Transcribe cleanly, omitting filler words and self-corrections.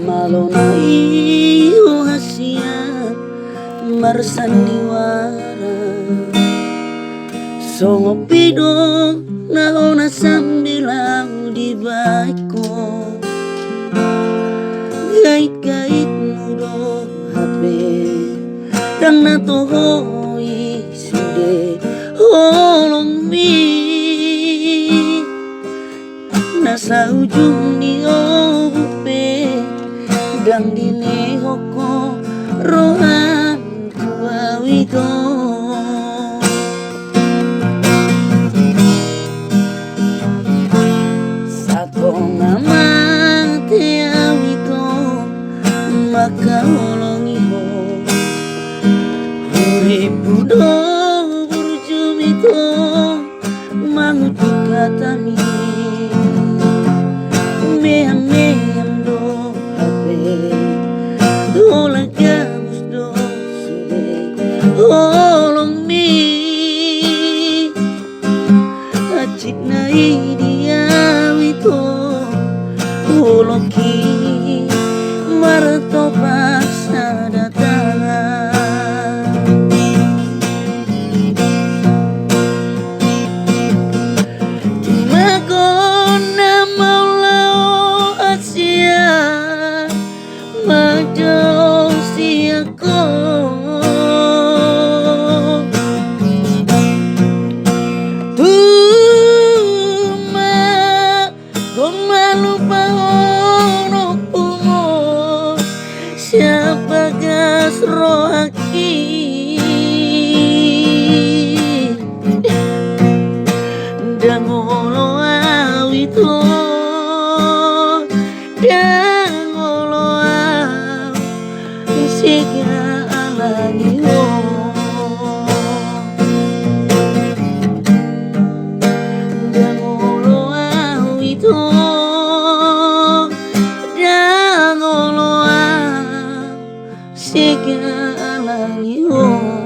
Malona iyo hasia marsandiwara songo pido naona sambilang di baiko gait-gait mudo HP dan natohoi sude holong mi nasa ujung di obupe dan dine hoko rohan tua wito sato ngamate awito maka holongi ho huripudo burjumito mangutu katami meham do dola gabus do sude holong mi acik na idia wito holong ki martopak sadatanga magona maulao asia Mado siako Tuma Goma lupa ono pumo Siapa gas rohaki Dangolo awito Dangolo Siga alani ho Dangolo awito Dangolo Siga alani ho